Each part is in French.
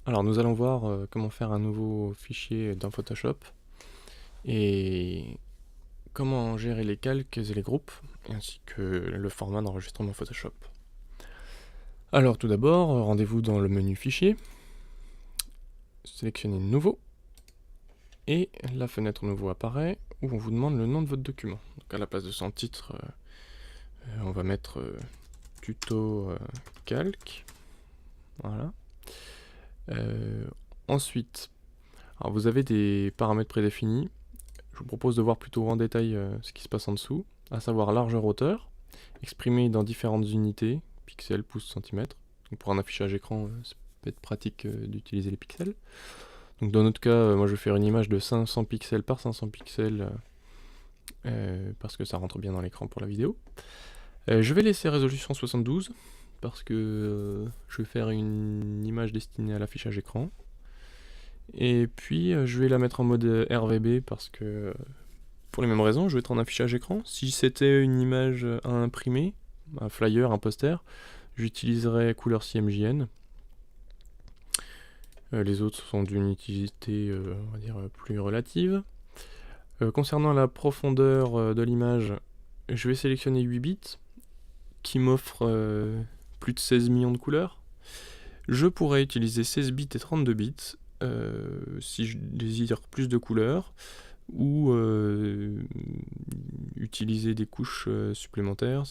Alors nous allons voir comment faire un nouveau fichier dans Photoshop et comment gérer les calques et les groupes ainsi que le format d'enregistrement Photoshop. Alors tout d'abord, rendez-vous dans le menu fichier, sélectionnez nouveau et la fenêtre nouveau apparaît où on vous demande le nom de votre document. Donc à la place de son titre, on va mettre tuto calque. Voilà. Ensuite, alors vous avez des paramètres prédéfinis. Je vous propose de voir plutôt en détail ce qui se passe en dessous, à savoir largeur hauteur, exprimée dans différentes unités, pixels, pouces, centimètres. Donc pour un affichage écran, ça peut être pratique d'utiliser les pixels. Donc dans notre cas, moi je vais faire une image de 500 pixels par 500 pixels parce que ça rentre bien dans l'écran pour la vidéo. Je vais laisser résolution 72 parce que je vais faire une image destinée à l'affichage écran. Et puis je vais la mettre en mode RVB parce que pour les mêmes raisons, je vais être en affichage écran. Si c'était une image à imprimer, un flyer, un poster, j'utiliserais couleur CMJN. Les autres sont d'une utilité, on va dire, plus relative. Concernant la profondeur de l'image, je vais sélectionner 8 bits, qui m'offre plus de 16 millions de couleurs. Je pourrais utiliser 16 bits et 32 bits, si je désire plus de couleurs, ou utiliser des couches supplémentaires.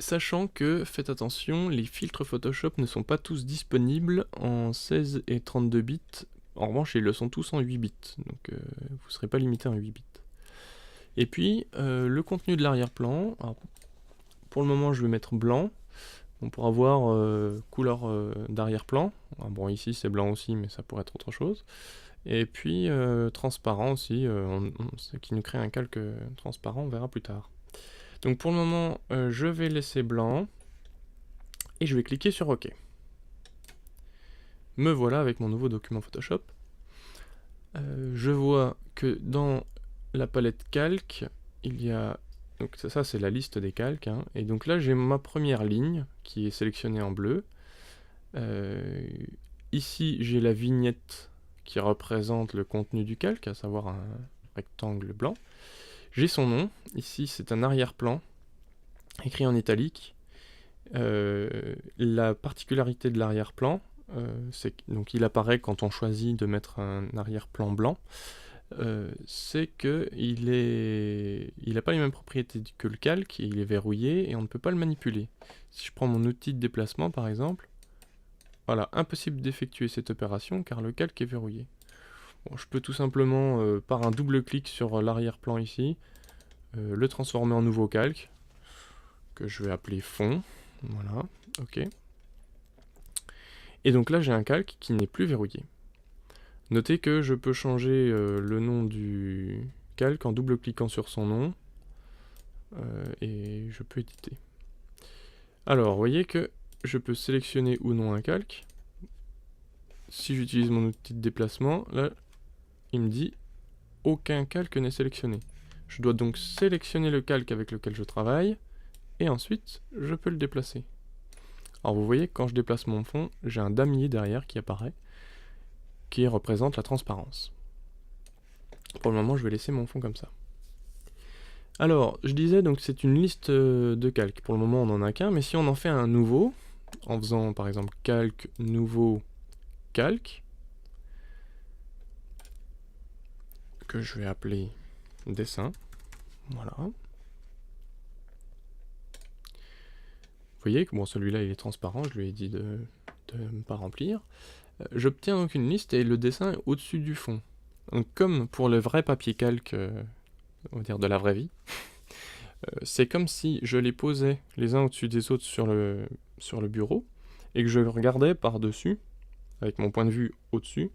Sachant que, faites attention, les filtres Photoshop ne sont pas tous disponibles en 16 et 32 bits. En revanche, ils le sont tous en 8 bits, donc vous ne serez pas limité en 8 bits. Et puis, le contenu de l'arrière-plan, pour le moment je vais mettre blanc. On pourra voir couleur d'arrière-plan. Bon, ici c'est blanc aussi, mais ça pourrait être autre chose. Et puis transparent aussi, ce qui nous crée un calque transparent, on verra plus tard. Donc pour le moment, je vais laisser blanc et je vais cliquer sur OK. Me voilà avec mon nouveau document Photoshop. Je vois que dans la palette calque, il y a... Donc ça c'est la liste des calques, hein. Et donc là j'ai ma première ligne qui est sélectionnée en bleu. Ici j'ai la vignette qui représente le contenu du calque, à savoir un rectangle blanc. J'ai son nom, ici c'est un arrière-plan, écrit en italique. La particularité de l'arrière-plan, c'est donc il apparaît quand on choisit de mettre un arrière-plan blanc, c'est qu'il n'a pas les mêmes propriétés que le calque, il est verrouillé et on ne peut pas le manipuler. Si je prends mon outil de déplacement par exemple, voilà, impossible d'effectuer cette opération car le calque est verrouillé. Bon, je peux tout simplement, par un double clic sur l'arrière-plan ici, le transformer en nouveau calque, que je vais appeler fond, voilà, ok. Et donc là j'ai un calque qui n'est plus verrouillé. Notez que je peux changer le nom du calque en double cliquant sur son nom, et je peux éditer. Alors, vous voyez que je peux sélectionner ou non un calque. Si j'utilise mon outil de déplacement, là, il me dit aucun calque n'est sélectionné. Je dois donc sélectionner le calque avec lequel je travaille, et ensuite, je peux le déplacer. Alors vous voyez, quand je déplace mon fond, j'ai un damier derrière qui apparaît, qui représente la transparence. Pour le moment, je vais laisser mon fond comme ça. Alors, je disais donc c'est une liste de calques. Pour le moment, on n'en a qu'un, mais si on en fait un nouveau, en faisant par exemple calque, nouveau, calque, que je vais appeler dessin, voilà. Vous voyez que bon, celui-là il est transparent, je lui ai dit de ne pas remplir. J'obtiens donc une liste et le dessin est au-dessus du fond. Donc comme pour le vrai papier calque, on va dire de la vraie vie, c'est comme si je les posais les uns au-dessus des autres sur le bureau et que je regardais par-dessus, avec mon point de vue au-dessus,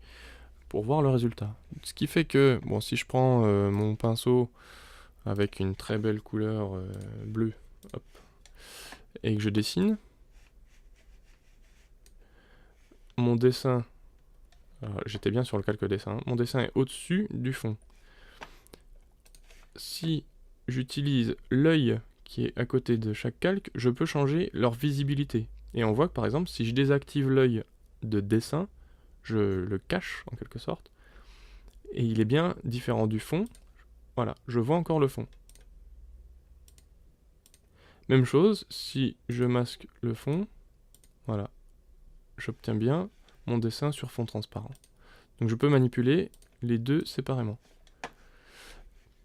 pour voir le résultat. Ce qui fait que, bon, si je prends mon pinceau avec une très belle couleur bleue, hop, et que je dessine, mon dessin, j'étais bien sur le calque dessin, mon dessin est au-dessus du fond. Si j'utilise l'œil qui est à côté de chaque calque, je peux changer leur visibilité. Et on voit que par exemple, si je désactive l'œil de dessin, je le cache en quelque sorte, et il est bien différent du fond. Voilà, je vois encore le fond. Même chose, si je masque le fond, voilà, j'obtiens bien mon dessin sur fond transparent. Donc je peux manipuler les deux séparément.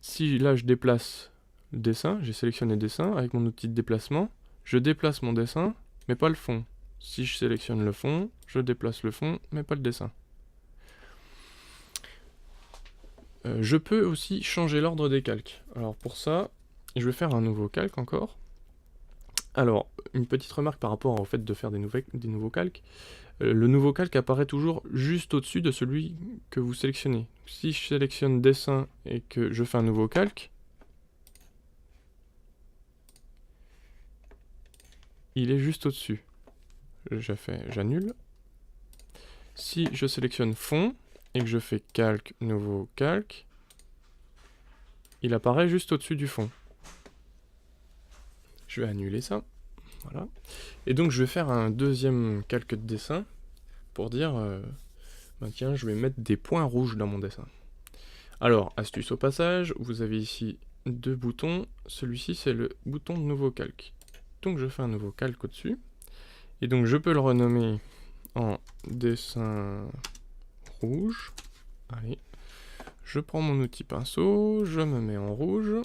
Si là je déplace le dessin, j'ai sélectionné le dessin, avec mon outil de déplacement, je déplace mon dessin, mais pas le fond. Si je sélectionne le fond, je déplace le fond, mais pas le dessin. Je peux aussi changer l'ordre des calques. Alors pour ça, je vais faire un nouveau calque encore. Alors, une petite remarque par rapport au fait de faire des nouveaux calques. Le nouveau calque apparaît toujours juste au-dessus de celui que vous sélectionnez. Si je sélectionne dessin et que je fais un nouveau calque, il est juste au-dessus. J'annule. Si je sélectionne fond et que je fais calque, nouveau calque, il apparaît juste au-dessus du fond. Je vais annuler ça. Voilà. Et donc je vais faire un deuxième calque de dessin pour dire, tiens, je vais mettre des points rouges dans mon dessin. Alors, astuce au passage, vous avez ici deux boutons. Celui-ci, c'est le bouton de nouveau calque. Donc je fais un nouveau calque au-dessus. Et donc je peux le renommer en dessin rouge. Allez. Je prends mon outil pinceau, je me mets en rouge.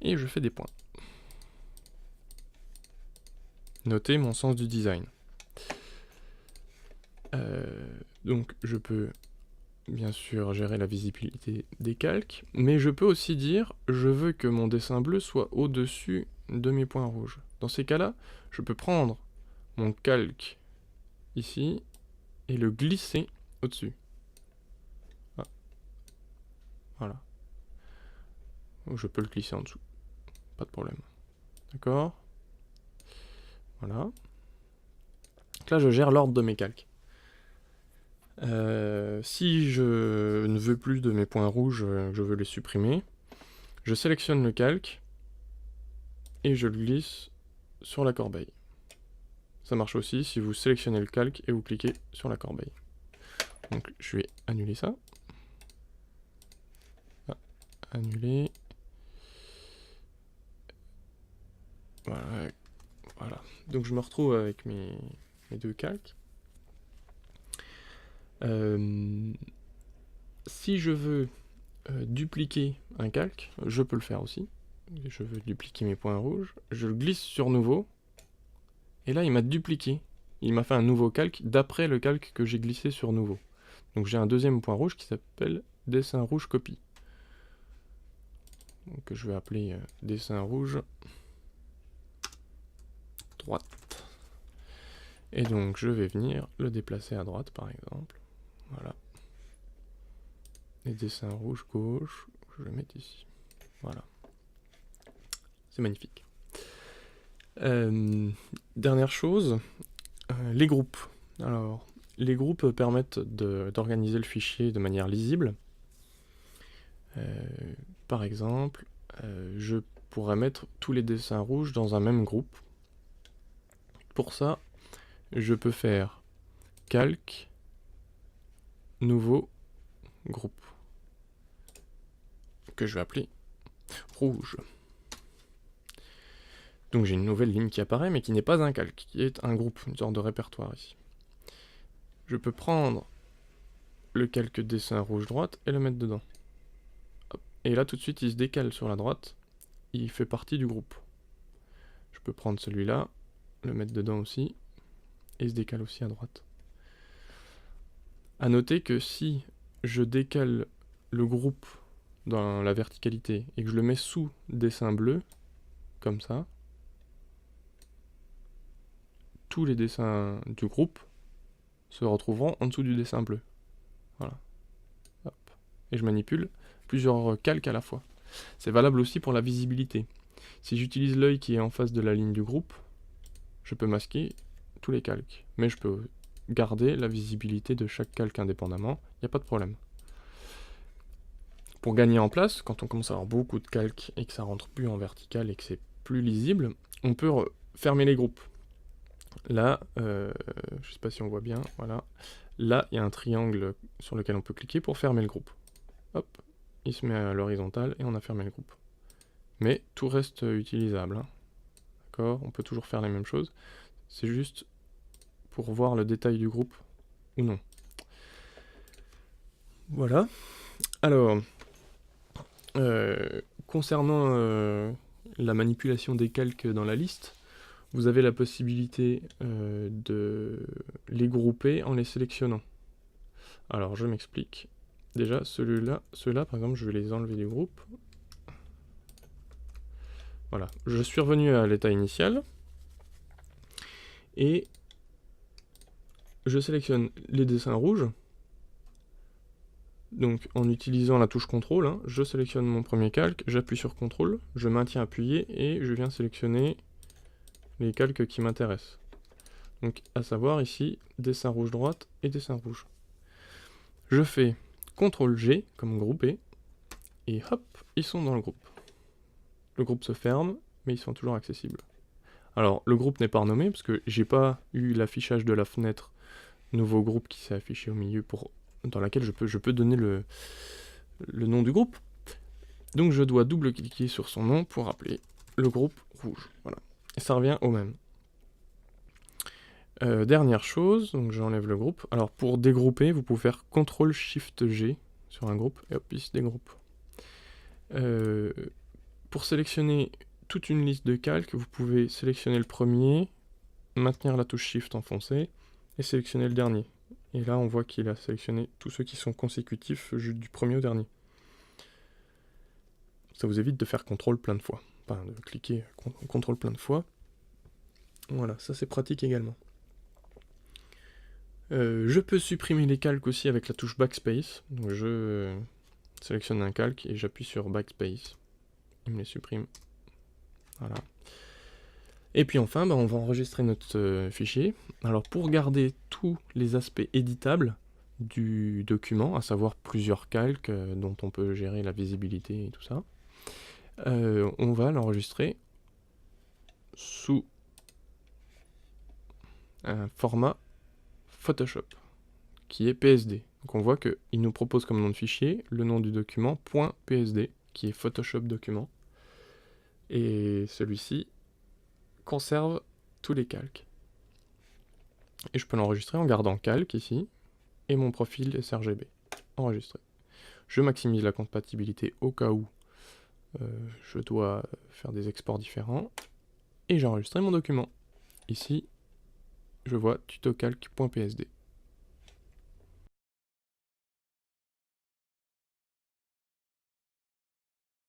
Et je fais des points. Notez mon sens du design. Donc je peux bien sûr gérer la visibilité des calques, mais je peux aussi dire je veux que mon dessin bleu soit au-dessus de mes points rouges. Dans ces cas-là, je peux prendre mon calque ici et le glisser au-dessus. Ah. Voilà. Ou je peux le glisser en dessous. Pas de problème. D'accord ? Voilà. Donc là, je gère l'ordre de mes calques. Si je ne veux plus de mes points rouges, je veux les supprimer, je sélectionne le calque et je le glisse sur la corbeille. Ça marche aussi si vous sélectionnez le calque et vous cliquez sur la corbeille. Donc je vais annuler ça. Ah, annuler. Voilà. Donc je me retrouve avec mes deux calques. Si je veux dupliquer un calque, je peux le faire aussi. Je veux dupliquer mes points rouges. Je le glisse sur nouveau. Et là, il m'a dupliqué. Il m'a fait un nouveau calque d'après le calque que j'ai glissé sur nouveau. Donc j'ai un deuxième point rouge qui s'appelle dessin rouge copie. Donc je vais appeler dessin rouge droite. Et donc je vais venir le déplacer à droite par exemple. Voilà. Et dessin rouge gauche, je vais le mettre ici. Voilà. C'est magnifique. Dernière chose, les groupes. Alors, les groupes permettent d'organiser le fichier de manière lisible. Par exemple, je pourrais mettre tous les dessins rouges dans un même groupe. Pour ça, je peux faire calque, nouveau groupe, que je vais appeler rouge. Donc j'ai une nouvelle ligne qui apparaît, mais qui n'est pas un calque, qui est un groupe, une sorte de répertoire ici. Je peux prendre le calque dessin rouge droite et le mettre dedans. Hop. Et là tout de suite il se décale sur la droite, il fait partie du groupe. Je peux prendre celui-là, le mettre dedans aussi, et il se décale aussi à droite. A noter que si je décale le groupe dans la verticalité et que je le mets sous dessin bleu, comme ça, tous les dessins du groupe se retrouveront en dessous du dessin bleu. Voilà. Hop. Et je manipule plusieurs calques à la fois. C'est valable aussi pour la visibilité. Si j'utilise l'œil qui est en face de la ligne du groupe, je peux masquer tous les calques. Mais je peux garder la visibilité de chaque calque indépendamment, il n'y a pas de problème. Pour gagner en place, quand on commence à avoir beaucoup de calques et que ça rentre plus en vertical et que c'est plus lisible, on peut fermer les groupes. Là, je sais pas si on voit bien, voilà. Là, il y a un triangle sur lequel on peut cliquer pour fermer le groupe. Hop, il se met à l'horizontale et on a fermé le groupe. Mais tout reste utilisable, hein. D'accord, on peut toujours faire les mêmes choses. C'est juste pour voir le détail du groupe ou non. Voilà. Alors, concernant la manipulation des calques dans la liste, vous avez la possibilité de les grouper en les sélectionnant. Alors, je m'explique. Déjà, ceux-là, par exemple, je vais les enlever du groupe. Voilà, je suis revenu à l'état initial. Et je sélectionne les dessins rouges. Donc, en utilisant la touche CTRL, hein, je sélectionne mon premier calque, j'appuie sur CTRL, je maintiens appuyé et je viens sélectionner les calques qui m'intéressent. Donc, à savoir ici, dessin rouge droite et dessin rouge. Je fais CTRL-G comme grouper, et hop, ils sont dans le groupe. Le groupe se ferme, mais ils sont toujours accessibles. Alors, le groupe n'est pas renommé, parce que j'ai pas eu l'affichage de la fenêtre nouveau groupe qui s'est affiché au milieu dans laquelle je peux donner le nom du groupe. Donc je dois double-cliquer sur son nom pour appeler le groupe rouge. Voilà. Et ça revient au même. Dernière chose, donc j'enlève le groupe. Alors pour dégrouper, vous pouvez faire CTRL-SHIFT-G sur un groupe, et hop, il se dégroupe. Pour sélectionner toute une liste de calques, vous pouvez sélectionner le premier, maintenir la touche Shift enfoncée, et sélectionner le dernier. Et là, on voit qu'il a sélectionné tous ceux qui sont consécutifs du premier au dernier. Ça vous évite de faire CTRL plein de fois. Enfin, de cliquer CTRL plein de fois. Voilà, ça c'est pratique également. Je peux supprimer les calques aussi avec la touche Backspace. Donc je sélectionne un calque et j'appuie sur Backspace. Il me les supprime. Voilà. Et puis enfin, on va enregistrer notre fichier. Alors pour garder tous les aspects éditables du document, à savoir plusieurs calques dont on peut gérer la visibilité et tout ça, on va l'enregistrer sous un format Photoshop, qui est PSD. Donc on voit qu'il nous propose comme nom de fichier le nom du document .psd, qui est Photoshop document. Et celui-ci conserve tous les calques. Et je peux l'enregistrer en gardant calque ici, et mon profil sRGB. Enregistré. Je maximise la compatibilité au cas où je dois faire des exports différents. Et j'ai enregistré mon document. Ici, je vois tutocalc.psd.